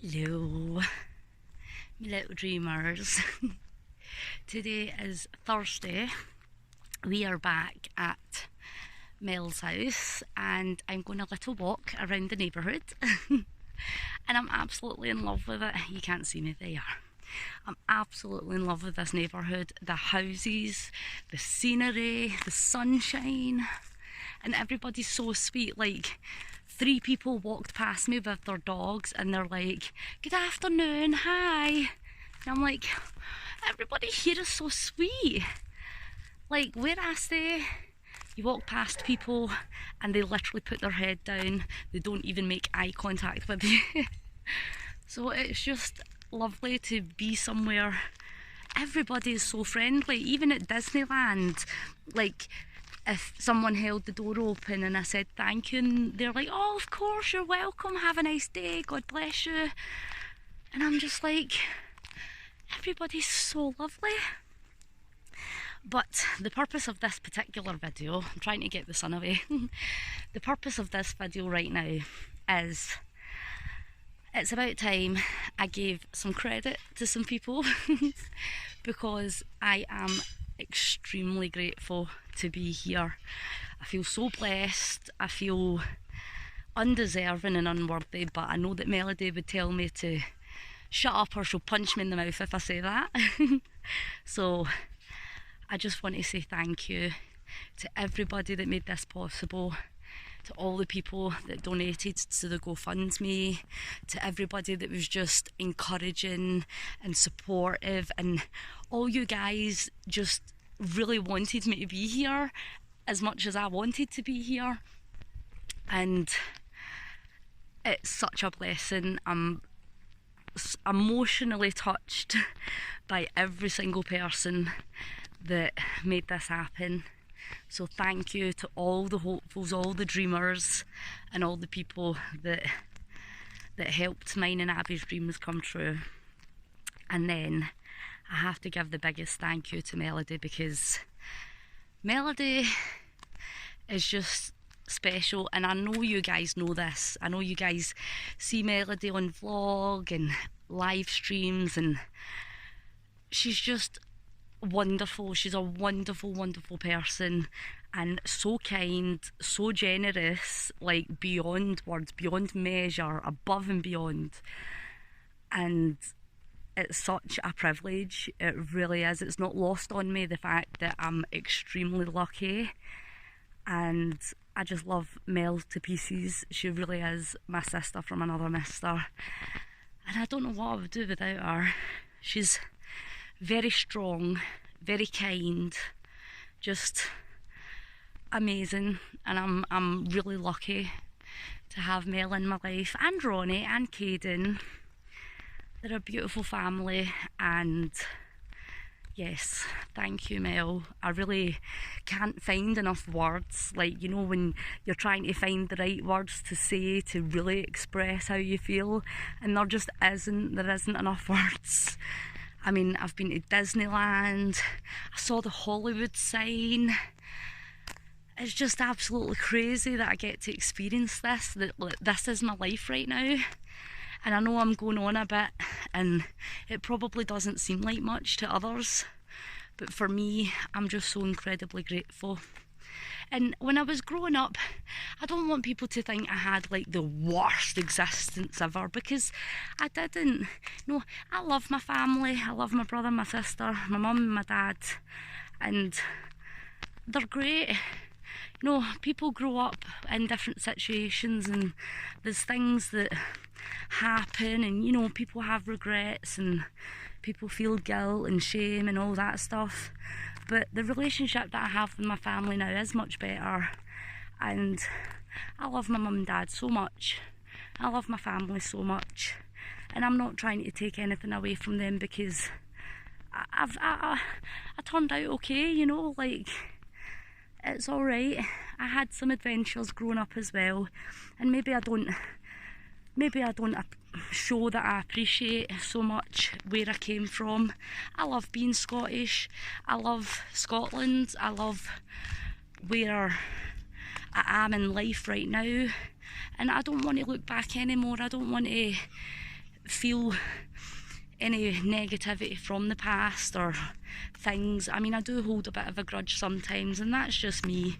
Hello, my little dreamers. Today is Thursday. We are back at Mel's house and I'm going a little walk around the neighbourhood and I'm absolutely in love with it. You can't see me there. I'm absolutely in love with this neighbourhood. The houses, the scenery, the sunshine, and everybody's so sweet. Like, 3 people walked past me with their dogs and they're like, "Good afternoon, hi." And I'm like, everybody here is so sweet. Like, where I stay, you walk past people and they literally put their head down. They don't even make eye contact with you. So it's just lovely to be somewhere. Everybody is so friendly, even at Disneyland. Like, if someone held the door open and I said thank you, and they're like, "Oh, of course, you're welcome, have a nice day, God bless you." And I'm just like, everybody's so lovely. But the purpose of this particular video, I'm trying to get the sun away. The purpose of this video right now is, it's about time I gave some credit to some people because I am extremely grateful to be here. I feel so blessed. I feel undeserving and unworthy, but I know that Melody would tell me to shut up or she'll punch me in the mouth if I say that. So I just want to say thank you to everybody that made this possible, to all the people that donated to the GoFundMe, to everybody that was just encouraging and supportive, and all you guys just really wanted me to be here as much as I wanted to be here. And it's such a blessing. I'm emotionally touched by every single person that made this happen. So thank you to all the hopefuls, all the dreamers, and all the people that helped mine and Abby's dreams come true. And then I have to give the biggest thank you to Melody, because Melody is just special, and I know you guys know this. I know you guys see Melody on vlog and live streams, and she's just wonderful. She's a wonderful, wonderful person, and so kind, so generous, like beyond words, beyond measure, above and beyond. And it's such a privilege, it really is. It's not lost on me, the fact that I'm extremely lucky, and I just love Mel to pieces. She really is my sister from another mister, and I don't know what I would do without her. She's very strong, very kind, just amazing, and I'm really lucky to have Mel in my life, and Ronnie and Caden. They're a beautiful family, and yes, thank you, Mel. I really can't find enough words. Like, you know, when you're trying to find the right words to say to really express how you feel, and there isn't enough words. I mean, I've been to Disneyland, I saw the Hollywood sign. It's just absolutely crazy that I get to experience this, that this is my life right now. And I know I'm going on a bit, and it probably doesn't seem like much to others, but for me, I'm just so incredibly grateful. And when I was growing up, I don't want people to think I had like the worst existence ever, because I didn't. No, I love my family. I love my brother, my sister, my mum and my dad, and they're great. You know, people grow up in different situations, and there's things that happen, and you know, people have regrets and people feel guilt and shame and all that stuff. But the relationship that I have with my family now is much better, and I love my mum and dad so much. I love my family so much, and I'm not trying to take anything away from them, because I turned out okay, you know, like, it's alright. I had some adventures growing up as well, and maybe I don't show that I appreciate so much where I came from. I love being Scottish, I love Scotland, I love where I am in life right now, and I don't want to look back anymore. I don't want to feel any negativity from the past or things. I mean, I do hold a bit of a grudge sometimes, and that's just me.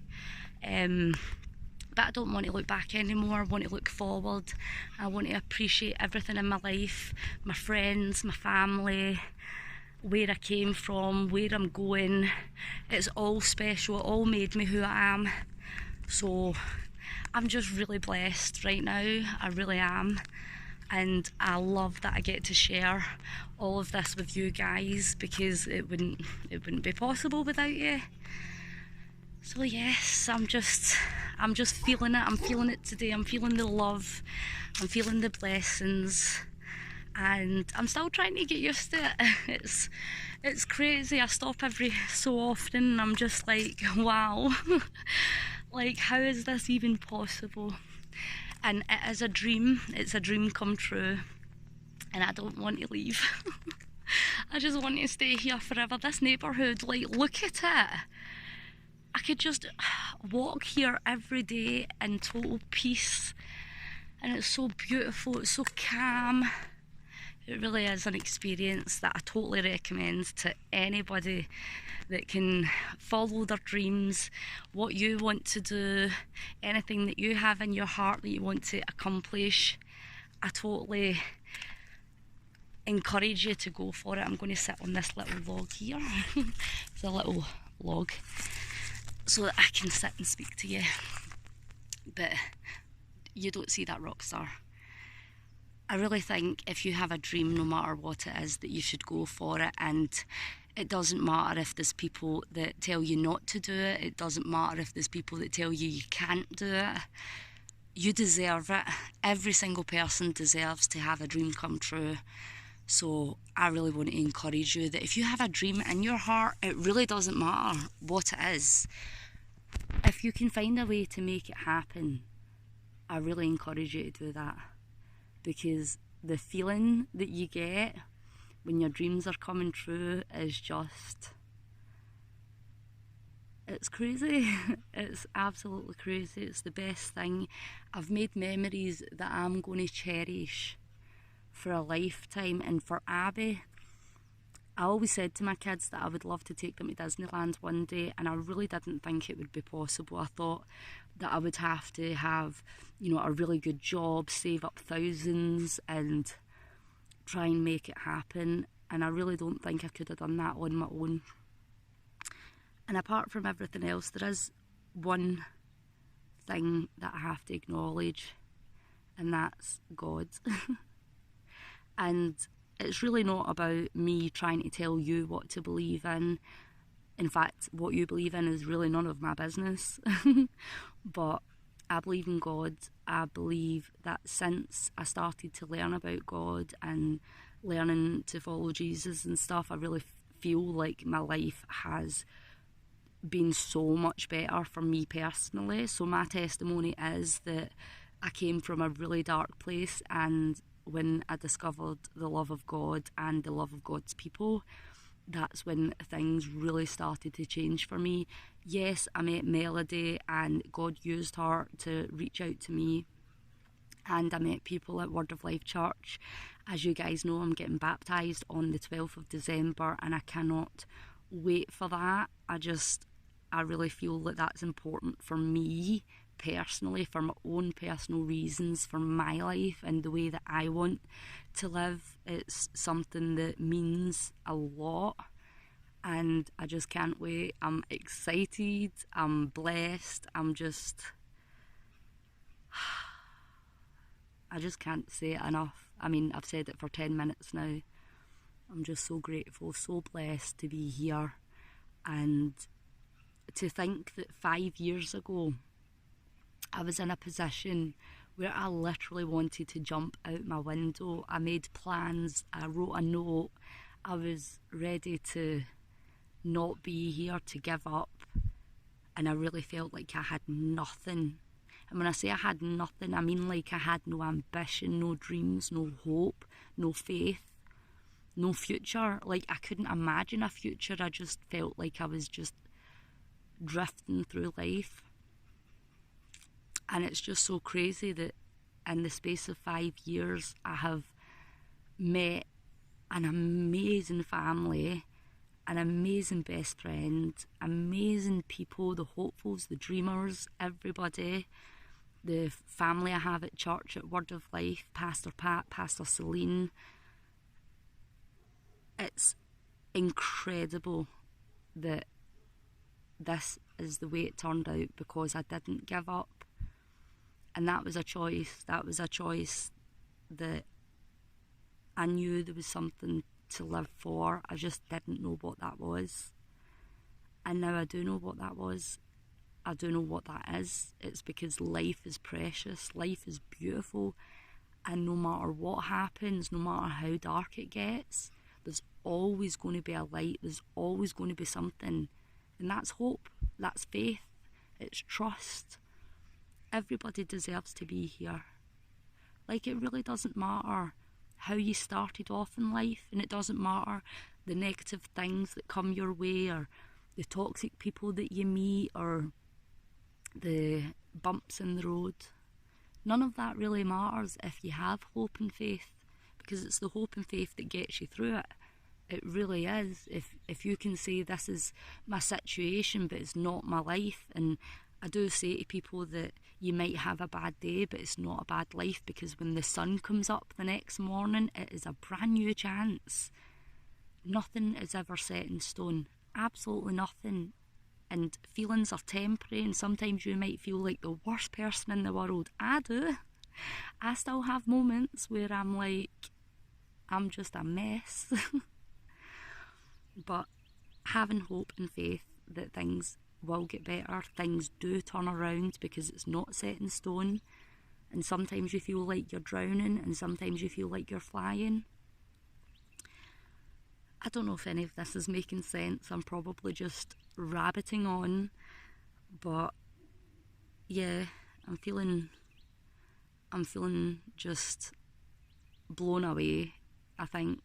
But I don't want to look back anymore. I want to look forward. I want to appreciate everything in my life, my friends, my family, where I came from, where I'm going. It's all special. It all made me who I am. So I'm just really blessed right now. I really am. And I love that I get to share all of this with you guys, because it wouldn't be possible without you. So yes, I'm just feeling it. I'm feeling it today. I'm feeling the love. I'm feeling the blessings, and I'm still trying to get used to it. It's crazy. I stop every so often and I'm just like, wow. Like, how is this even possible? And it is a dream. It's a dream come true, and I don't want to leave. I just want to stay here forever. This neighbourhood, like, look at it. I could just walk here every day in total peace, and it's so beautiful, it's so calm. It really is an experience that I totally recommend to anybody that can follow their dreams, what you want to do, anything that you have in your heart that you want to accomplish. I totally encourage you to go for it. I'm going to sit on this little log here. It's a little log, so that I can sit and speak to you. But you don't see that rock star. I really think if you have a dream, no matter what it is, that you should go for it. And it doesn't matter if there's people that tell you not to do it. It doesn't matter if there's people that tell you can't do it. You deserve it. Every single person deserves to have a dream come true. So I really want to encourage you that if you have a dream in your heart, it really doesn't matter what it is. If you can find a way to make it happen, I really encourage you to do that. Because the feeling that you get when your dreams are coming true is just, it's crazy. It's absolutely crazy. It's the best thing. I've made memories that I'm going to cherish for a lifetime. And for Abby, I always said to my kids that I would love to take them to Disneyland one day, and I really didn't think it would be possible. I thought that I would have to have, you know, a really good job, save up thousands and try and make it happen. And I really don't think I could have done that on my own. And apart from everything else, there is one thing that I have to acknowledge, and that's God. And it's really not about me trying to tell you what to believe in. In fact, what you believe in is really none of my business. But I believe in God. I believe that since I started to learn about God and learning to follow Jesus and stuff, I really feel like my life has been so much better for me personally. So my testimony is that I came from a really dark place, and when I discovered the love of God and the love of God's people, that's when things really started to change for me. Yes, I met Melody and God used her to reach out to me, and I met people at Word of Life Church. As you guys know, I'm getting baptised on the 12th of December, and I cannot wait for that. I really feel that that's important for me personally, for my own personal reasons, for my life and the way that I want to live. It's something that means a lot, and I just can't wait. I'm excited, I'm blessed, I just can't say it enough. I mean, I've said it for 10 minutes now. I'm just so grateful, so blessed to be here. And to think that 5 years ago I was in a position where I literally wanted to jump out my window. I made plans, I wrote a note, I was ready to not be here, to give up, and I really felt like I had nothing. And when I say I had nothing, I mean like I had no ambition, no dreams, no hope, no faith, no future. Like, I couldn't imagine a future. I just felt like I was just drifting through life. And it's just so crazy that in the space of 5 years I have met an amazing family, an amazing best friend, amazing people, the hopefuls, the dreamers, everybody. The family I have at church at Word of Life, Pastor Pat, Pastor Celine. It's incredible that this is the way it turned out, because I didn't give up. And that was a choice. That was a choice that I knew there was something to live for. I just didn't know what that was. And now I do know what that was. I do know what that is. It's because life is precious, life is beautiful, and no matter what happens, no matter how dark it gets, there's always going to be a light, there's always going to be something. And that's hope, that's faith, it's trust. Everybody deserves to be here. Like, it really doesn't matter how you started off in life, and it doesn't matter the negative things that come your way, or the toxic people that you meet, or the bumps in the road. None of that really matters if you have hope and faith, because it's the hope and faith that gets you through it. It really is. If you can say, this is my situation but it's not my life. And I do say to people that you might have a bad day but it's not a bad life, because when the sun comes up the next morning, it is a brand new chance. Nothing is ever set in stone, absolutely nothing. And feelings are temporary, and sometimes you might feel like the worst person in the world. I do. I still have moments where I'm like, I'm just a mess. But having hope and faith that things will get better, things do turn around, because it's not set in stone. And sometimes you feel like you're drowning, and sometimes you feel like you're flying. I don't know if any of this is making sense. I'm probably just rabbiting on, but yeah, I'm feeling just blown away. I think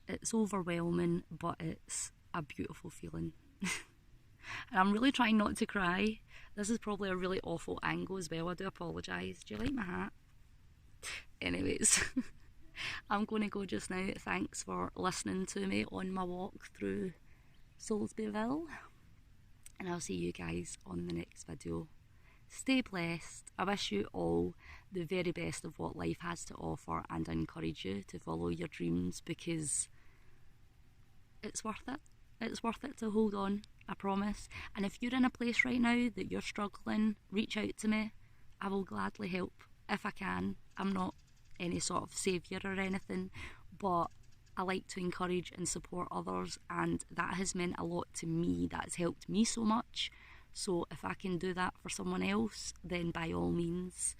it's overwhelming, but it's a beautiful feeling. And I'm really trying not to cry. This is probably a really awful angle as well. I do apologise. Do you like my hat? Anyways, I'm going to go just now. Thanks for listening to me on my walk through Soulsbyville, and I'll see you guys on the next video. Stay blessed. I wish you all the very best of what life has to offer, and I encourage you to follow your dreams, because it's worth it. It's worth it to hold on, I promise. And if you're in a place right now that you're struggling, reach out to me. I will gladly help if I can. I'm not any sort of saviour or anything, but I like to encourage and support others, and that has meant a lot to me. That has helped me so much. So if I can do that for someone else, then by all means,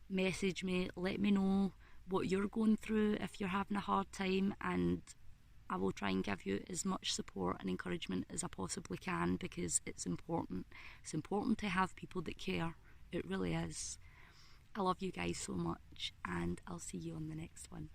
message me, let me know what you're going through if you're having a hard time, and I will try and give you as much support and encouragement as I possibly can, because it's important. It's important to have people that care. It really is. I love you guys so much, and I'll see you on the next one.